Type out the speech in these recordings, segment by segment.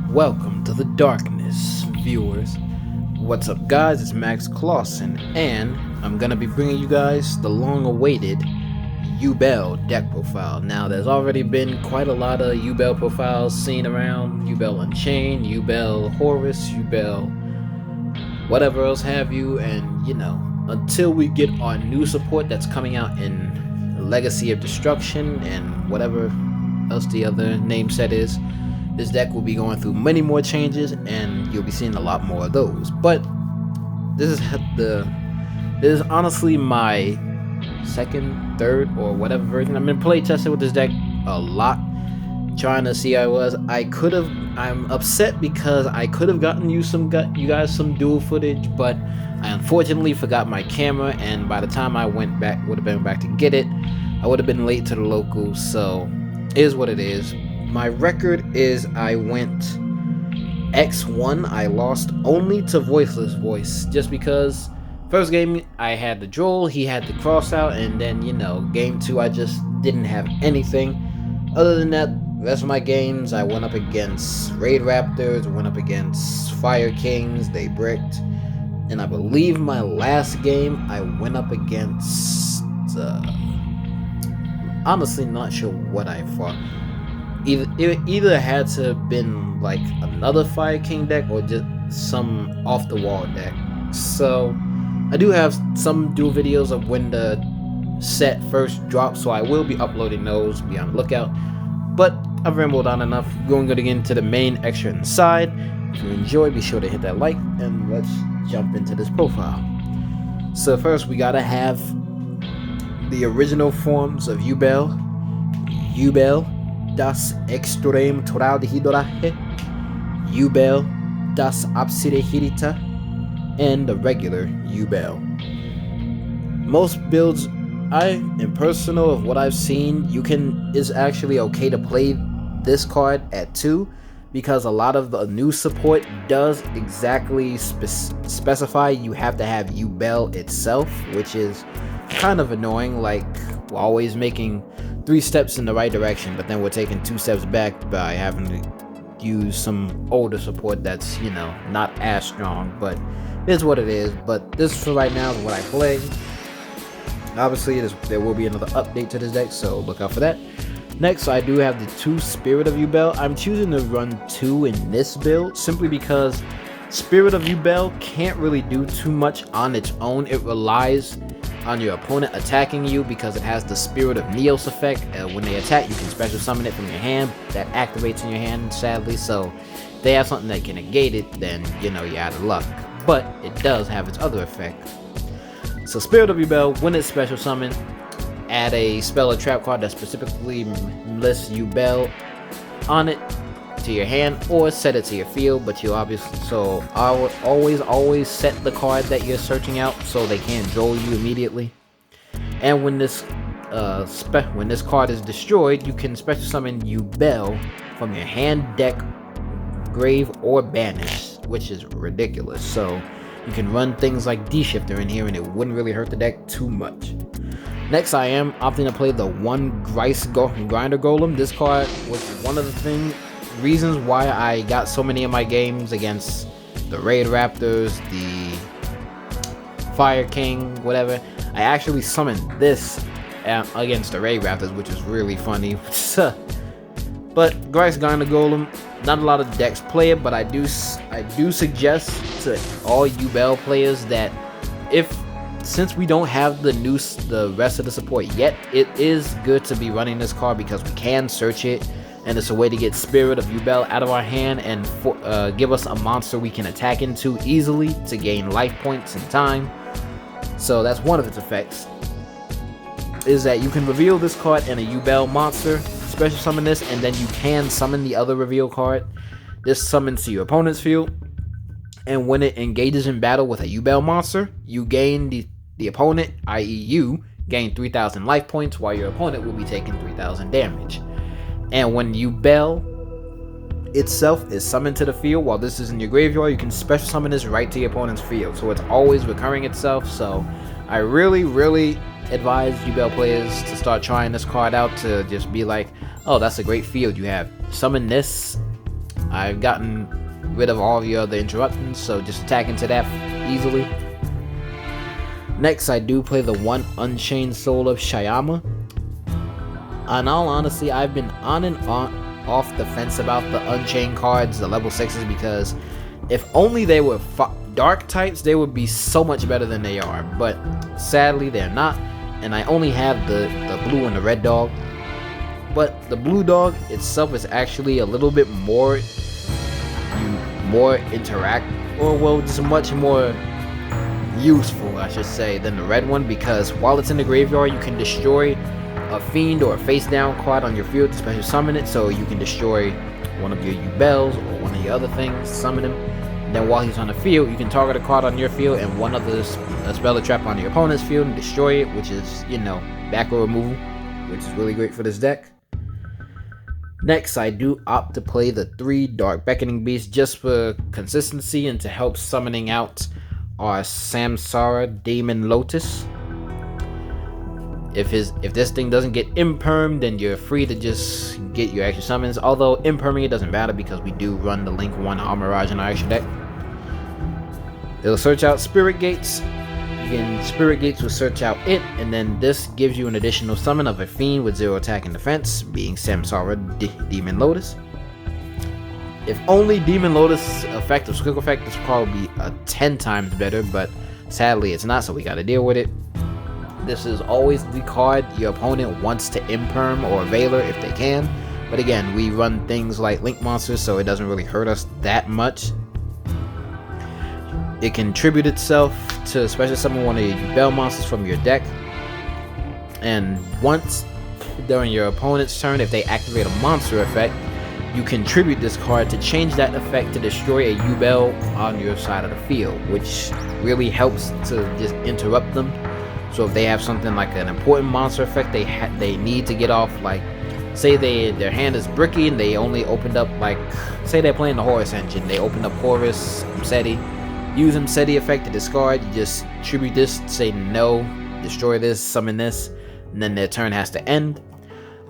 Welcome to the darkness, viewers. What's up, guys? It's Max Clausen, and I'm gonna be bringing you guys the long-awaited Yubel deck profile. Now, there's already been quite a lot of Yubel profiles seen around. Yubel Unchained, Yubel Horus, Yubel whatever else have you, and you know, until we get our new support that's coming out in Legacy of Destruction and whatever else the other name set is, this deck will be going through many more changes, and you'll be seeing a lot more of those. But this is honestly my second, third, or whatever version. I've been play testing with this deck a lot, trying to see how it was. I'm upset because I could have gotten you guys some dual footage, but I unfortunately forgot my camera, and by the time I would have been back to get it, I would have been late to the local. So it is what it is. My record is I went X1. I lost only to Voiceless Voice, just because first game I had the Droll, he had the cross out, and then, you know, game 2 I just didn't have anything. Other than that, the rest of my games I went up against Raid Raptors, went up against Fire Kings, they bricked, and I believe my last game I went up against honestly not sure what I fought. It either had to have been like another Fire King deck or just some off the wall deck. So I do have some dual videos of when the set first dropped, so I will be uploading those. Be on the lookout. But I've rambled on enough. We're going to get into the main extra inside. If you enjoyed, be sure to hit that like, and let's jump into this profile. So first we gotta have the original forms of Yubel, das extreme Toralhidorahe, Yubel, das Absirehirita, and the regular Yubel. Most builds, in personal of what I've seen, it's actually okay to play this card at 2, because a lot of the new support does exactly specify you have to have Yubel itself, which is kind of annoying. Like, we're always making 3 steps in the right direction, but then we're taking 2 steps back by having to use some older support that's, you know, not as strong, but it is what it is. But this for right now is what I play. Obviously there will be another update to this deck, so look out for that. Next, I do have the 2 Spirit of Yubel. I'm choosing to run 2 in this build simply because Spirit of Yubel can't really do too much on its own. It relies on your opponent attacking you because it has the Spirit of Neos effect. When they attack, you can special summon it from your hand. That activates in your hand, sadly. So if they have something that can negate it, then, you know, you're out of luck. But it does have its other effect. So Spirit of Yubel, when it's special summoned, add a spell or trap card that specifically lists Yubel on it to your hand, or set it to your field. But you obviously, so I would always set the card that you're searching out so they can't jolt you immediately. And when this card is destroyed, you can special summon Yubel from your hand, deck, grave, or banish, which is ridiculous. So you can run things like D-Shifter in here and it wouldn't really hurt the deck too much. Next, I am opting to play the one Grinder Golem. This card was one of the reasons why I got so many of my games against the Raid Raptors, the Fire King, whatever. I actually summoned this against the Raid Raptors, which is really funny. But Grinder Golem, not a lot of decks play it, but I do suggest to all Yubel players that since we don't have the rest of the support yet, it is good to be running this card because we can search it, and it's a way to get Spirit of Yubel out of our hand and give us a monster we can attack into easily to gain life points and time. So that's one of its effects, is that you can reveal this card in a Yubel monster, special summon this, and then you can summon the other reveal card. This summons to your opponent's field, and when it engages in battle with a Yubel monster, you gain the opponent, i.e. you, gain 3,000 life points, while your opponent will be taking 3,000 damage. And when Yubel itself is summoned to the field while this is in your graveyard, you can special summon this right to your opponent's field. So it's always recurring itself. So I really advise Yubel players to start trying this card out, to just be like, oh, that's a great field you have. Summon this, I've gotten rid of all your other interruptions, so just attack into that easily. Next, I do play the one Unchained Soul of Shyama. In all honesty, I've been on and off the fence about the Unchained cards, the level 6s, because if only they were dark types, they would be so much better than they are. But sadly, they're not, and I only have the blue and the red dog. But the blue dog itself is actually a little bit more just much more useful, I should say, than the red one, because while it's in the graveyard, you can destroy a fiend or a face down card on your field to special summon it, so you can destroy one of your Yubels or one of your other things, summon him, and then while he's on the field, you can target a card on your field and one other spell or trap on your opponent's field and destroy it, which is, you know, back row removal, which is really great for this deck. Next, I do opt to play the 3 Dark Beckoning Beasts just for consistency and to help summoning out our Samsara Demon Lotus. If this thing doesn't get impermed, then you're free to just get your extra summons. Although imperming it doesn't matter because we do run the Link 1 Armorage in our extra deck. It'll search out Spirit Gates. Again, Spirit Gates will search out it, and then this gives you an additional summon of a fiend with 0 attack and defense, being Samsara Demon Lotus. If only Demon Lotus effect or Squiggle effect, this would probably be 10 times better, but sadly it's not, so we gotta deal with it. This is always the card your opponent wants to imperm or Veiler if they can, but again, we run things like Link Monsters, so it doesn't really hurt us that much. It can tribute itself to special summon one of your Duel Monsters from your deck, and once during your opponent's turn, if they activate a monster effect, you can tribute this card to change that effect to destroy a Yubel on your side of the field, which really helps to just interrupt them. So if they have something like an important monster effect they need to get off, like say their hand is bricky and they only opened up, like say they're playing the Horus engine, they opened up Horus, Seti, use Seti effect to discard, you just tribute this, say no, destroy this, summon this, and then their turn has to end.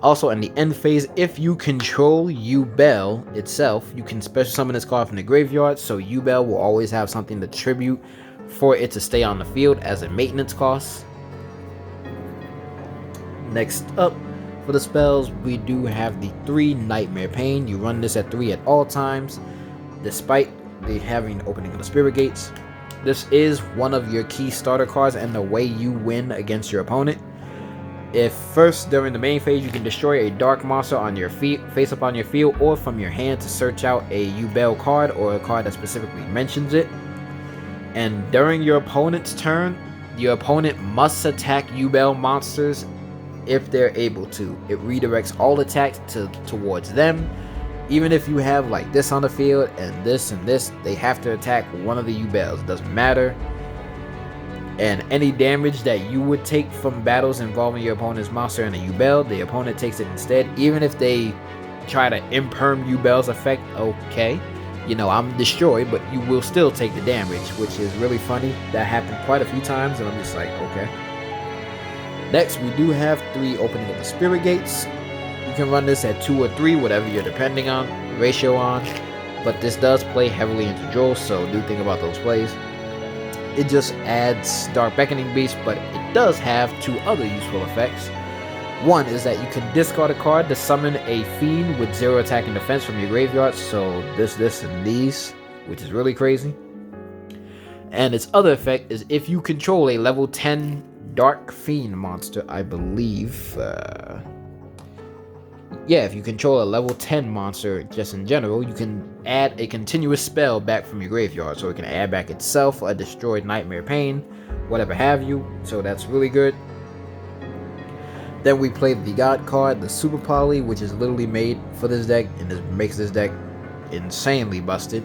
Also, in the end phase, if you control Yubel itself, you can special summon this card from the graveyard, so Yubel will always have something to tribute for it to stay on the field as a maintenance cost. Next up, for the spells, we do have the 3 Nightmare Pain. You run this at 3 at all times, despite having the opening of the Spirit Gates. This is one of your key starter cards and the way you win against your opponent. If first during the main phase you can destroy a dark monster on your face up on your field or from your hand to search out a Yubel card or a card that specifically mentions it, and during your opponent's turn, your opponent must attack Yubel monsters if they're able to. It redirects all attacks towards them. Even if you have like this on the field and this, they have to attack one of the Yubels. It doesn't matter. And any damage that you would take from battles involving your opponent's monster and a Yubel, the opponent takes it instead. Even if they try to imperm Yubel's effect, okay, you know, I'm destroyed, but you will still take the damage, which is really funny. That happened quite a few times, and I'm just like, okay. Next, we do have 3 opening of the Spirit Gates. You can run this at 2 or 3, whatever you're depending on, ratio on, but this does play heavily into draws, so do think about those plays. It just adds Dark Beckoning Beast, but it does have 2 other useful effects. One is that you can discard a card to summon a fiend with 0 attack and defense from your graveyard, so this, and these, which is really crazy. And its other effect is if you control a level 10 Dark Fiend monster, I believe, if you control a level 10 monster just in general, you can add a continuous spell back from your graveyard. So it can add back itself, a destroyed Nightmare Pain, whatever have you. So that's really good. Then we play the God card, the Super Poly, which is literally made for this deck, and this makes this deck insanely busted.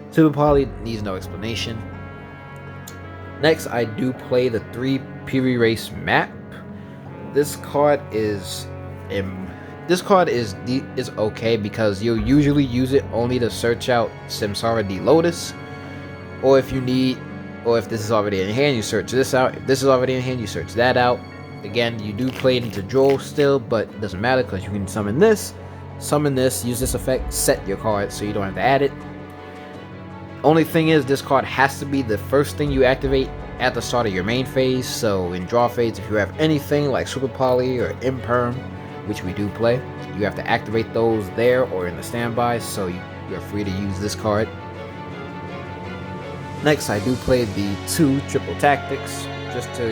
Super Poly needs no explanation. Next, I do play the 3 Piri Race map. This card is okay because you'll usually use it only to search out Samsara D Lotus, or if this is already in hand, you search this out. If this is already in hand, you search that out. Again, you do play it into draw still, but it doesn't matter because you can summon this, summon this, use this effect, set your card so you don't have to add it. Only thing is, this card has to be the first thing you activate at the start of your main phase. So in draw phase, if you have anything like Super Poly or Imperm, which we do play, you have to activate those there or in the standby, so you're free to use this card. Next, I do play the 2 triple tactics just to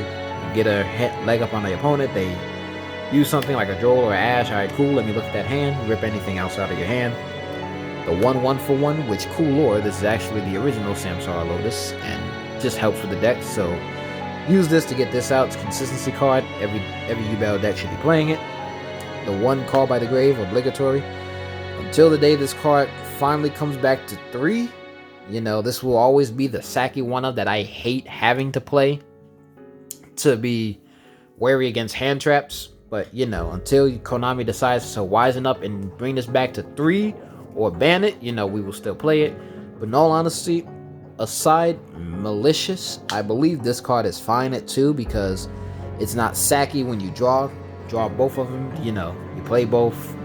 get a leg up on the opponent. They use something like a Joel or Ash. Alright, cool, let me look at that hand, rip anything else out of your hand. The 1/1 for 1, which cool lore, this is actually the original Samsara Lotus, and just helps with the deck, so use this to get this out. It's a consistency card, every Yubel deck should be playing it. The 1 Call by the Grave, obligatory. Until the day this card finally comes back to 3, you know, this will always be the Saki one-up that I hate having to play, to be wary against hand traps. But, you know, until Konami decides to wisen up and bring this back to 3, or ban it, you know, we will still play it. But in all honesty, aside Malicious, I believe this card is fine at 2 because it's not Saki when you draw both of them, you know, you play both.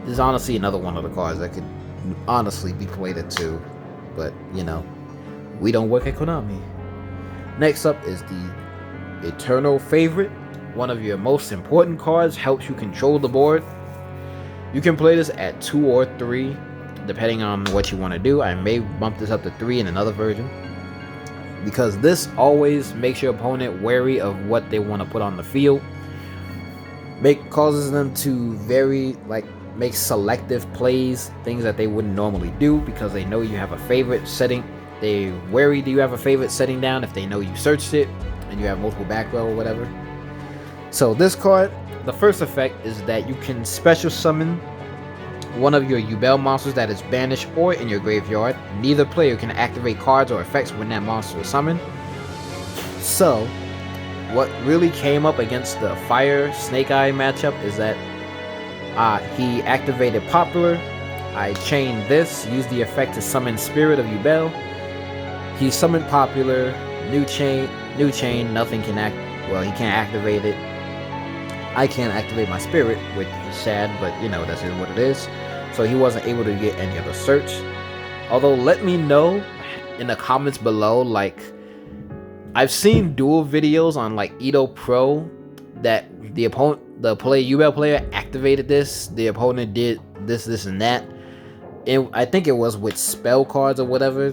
This is honestly another one of the cards that could honestly be played at 2, but, you know, we don't work at Konami. Next up is the Eternal Favorite. One of your most important cards, helps you control the board. You can play this at 2 or 3, depending on what you want to do. I may bump this up to 3 in another version, because this always makes your opponent wary of what they want to put on the field. Causes them to make selective plays, things that they wouldn't normally do, because they know you have a favorite setting. They wary, do you have a favorite setting down if they know you searched it and you have multiple back row or whatever. So this card, the first effect is that you can special summon one of your Yubel monsters that is banished or in your graveyard. Neither player can activate cards or effects when that monster is summoned. So what really came up against the Fire Snake Eye matchup is that he activated Popular. I chained this, used the effect to summon Spirit of Yubel. He summoned Popular, new chain, nothing can he can't activate it. I can't activate my Spirit, which is sad, but you know, that's just what it is. So he wasn't able to get any other search. Although, let me know in the comments below, like, I've seen duel videos on like Edo Pro that the Yubel player activated this, the opponent did this and that. I think it was with spell cards or whatever.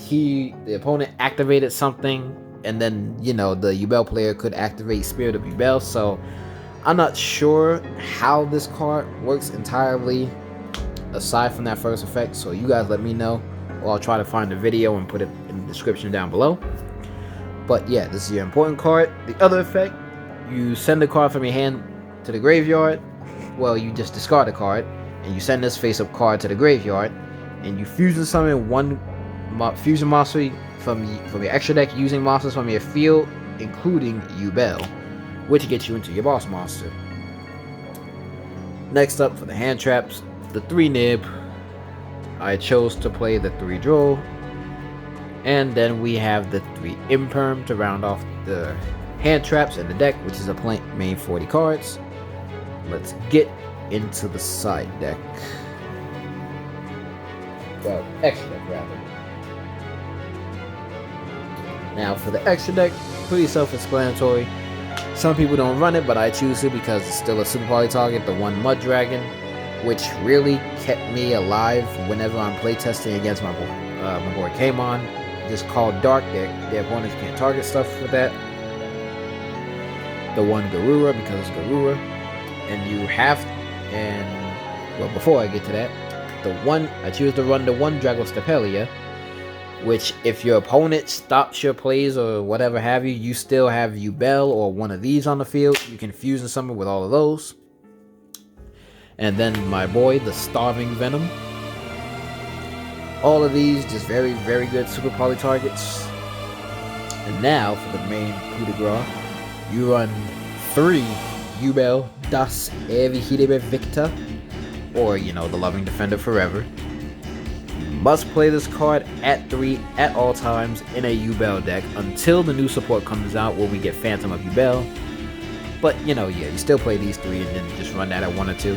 The opponent activated something, and then, you know, the Yubel player could activate Spirit of Yubel. So I'm not sure how this card works entirely aside from that first effect, so you guys let me know, or I'll try to find the video and put it in the description down below. But yeah, this is your important card. The other effect, you send a card from your hand to the graveyard. Well, you just discard a card, and you send this face-up card to the graveyard, and you fusion summon one fusion monster from your extra deck using monsters from your field, including Yubel, which gets you into your boss monster. Next up, for the hand traps, the 3 nib. I chose to play the 3 Droll, and then we have the 3 Imperm to round off the hand traps in the deck, which is a main 40 cards. Let's get into the side deck. Well, extra deck rather. Now for the extra deck, pretty self-explanatory. Some people don't run it, but I choose to because it's still a super poly target, the 1 Mud Dragon, which really kept me alive whenever I'm playtesting against my boy Kamon. Just called Dark, their opponents can't target stuff with that. The 1 Garura, because it's Garura. Well, before I get to that, I choose to run the 1 Dragostapelia, which if your opponent stops your plays or whatever have you, you still have Yubel or one of these on the field. You can fusion summon with all of those. And then my boy, the Starving Venom. All of these just very, very good super poly targets. And now for the main coup de grace, you run 3 Yubel Das Ewige Victor, or, you know, the Loving Defender Forever. You must play this card at 3 at all times in a Yubel deck until the new support comes out where we get Phantom of Yubel. But, you know, yeah, you still play these 3 and then just run that at 1 or 2.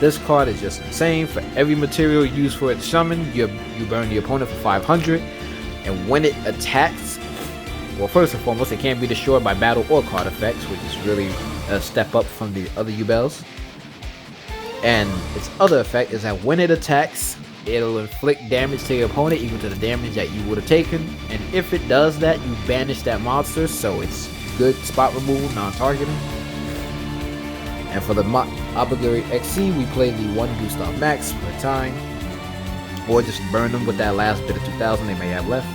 This card is just insane. For every material used for its summon, you burn the opponent for 500, and when it attacks, well, first and foremost, it can't be destroyed by battle or card effects, which is really a step up from the other Yubels. And its other effect is that when it attacks, it'll inflict damage to your opponent equal to the damage that you would have taken, and if it does that, you banish that monster, so it's good spot removal, non-targeting. And for the obligatory XC, we play the 1 Gustav Max per time, or just burn them with that last bit of 2000 they may have left.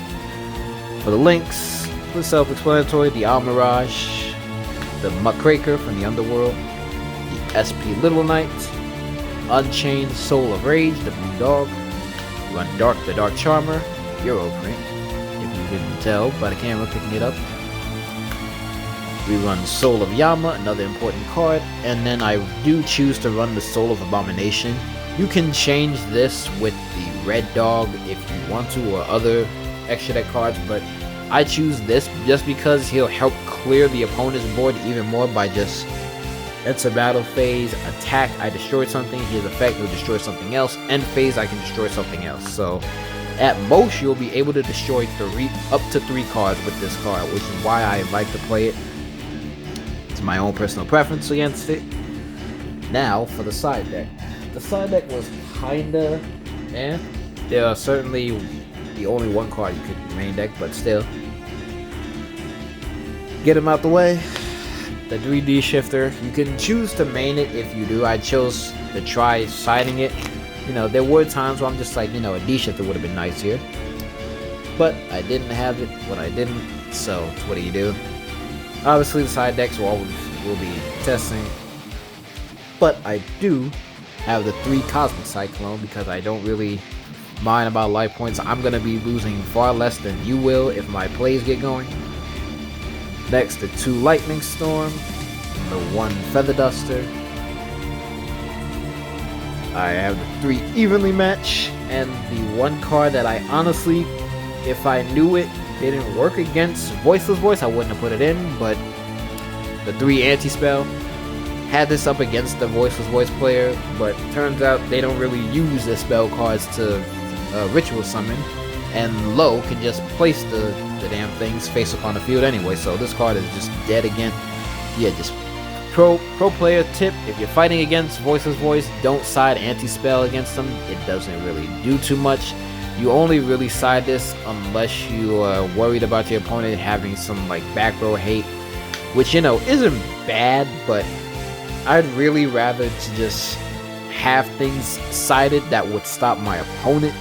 For the links, the self-explanatory, the Almirage, the Muckraker from the Underworld, the SP Little Knight, Unchained Soul of Rage, the Blue Dog, run Dark the Dark Charmer, Euro print, if you didn't tell by the camera picking it up. We run Soul of Yama, another important card, and then I do choose to run the Soul of Abomination. You can change this with the Red Dog if you want to, or other extra deck cards, but I choose this just because he'll help clear the opponent's board even more by just enter battle phase, attack, I destroyed something, his effect will destroy something else, end phase, I can destroy something else. So at most you'll be able to destroy up to 3 cards with this card, which is why I like to play it. It's my own personal preference against it. Now for the side deck. The side deck was kinda there are certainly the only one card you could main deck, but still. Get him out the way. The 3D shifter, you can choose to main it if you do. I chose to try siding it. You know, there were times where I'm just like, you know, a D shifter would have been nice here, but I didn't have it when I didn't, so what do you do? Obviously the side decks will be testing, but I do have the 3 Cosmic Cyclone because I don't really mind about life points. I'm gonna be losing far less than you will if my plays get going. Next, the 2 Lightning Storm, the 1 Feather Duster. I have the 3 Evenly Match, and the 1 card that I honestly, if I knew it didn't work against Voiceless Voice, I wouldn't have put it in, but the 3 Anti-Spell. Had this up against the Voiceless Voice player, but turns out they don't really use the spell cards to ritual summon, and Low can just place the damn things face upon the field anyway, so this card is just dead again. Yeah, just pro player tip, if you're fighting against Voiceless Voice, don't side anti-spell against them. It doesn't really do too much. You only really side this unless you are worried about your opponent having some like back row hate, which, you know, isn't bad, but I'd really rather to just have things sided that would stop my opponent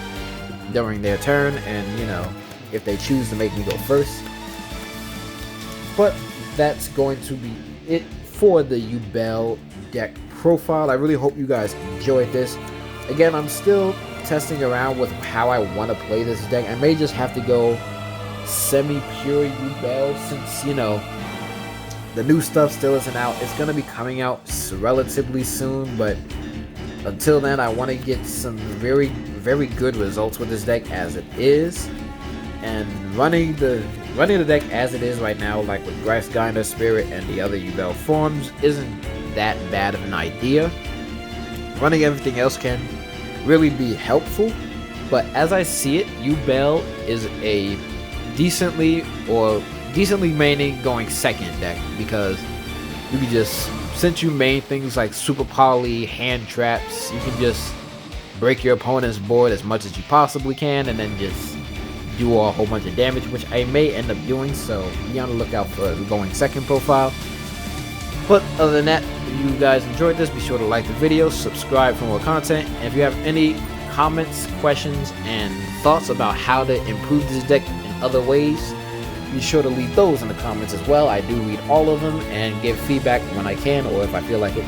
during their turn, and, you know, if they choose to make me go first. But that's going to be it for the Yubel deck profile. I really hope you guys enjoyed this. Again, I'm still testing around with how I want to play this deck. I may just have to go semi-pure Yubel since, you know, the new stuff still isn't out. It's going to be coming out relatively soon, but until then, I want to get some very, very good results with this deck as it is. And running the deck as it is right now, like with Grice, Grinder, Spirit, and the other Yubel forms, isn't that bad of an idea. Running everything else can really be helpful, but as I see it, Yubel is a decently maining going second deck, because you can just, since you main things like Super Poly, hand traps, you can just break your opponent's board as much as you possibly can, and then just do a whole bunch of damage, which I may end up doing, so be on the lookout for the going second profile. But other than that, if you guys enjoyed this, be sure to like the video, subscribe for more content, and if you have any comments, questions, and thoughts about how to improve this deck in other ways, be sure to leave those in the comments as well. I do read all of them and give feedback when I can, or if I feel like it.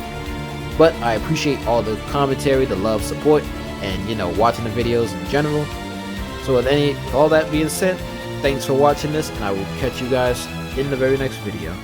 But I appreciate all the commentary, the love, support, and, you know, watching the videos in general. So with all that being said, thanks for watching this, and I will catch you guys in the very next video.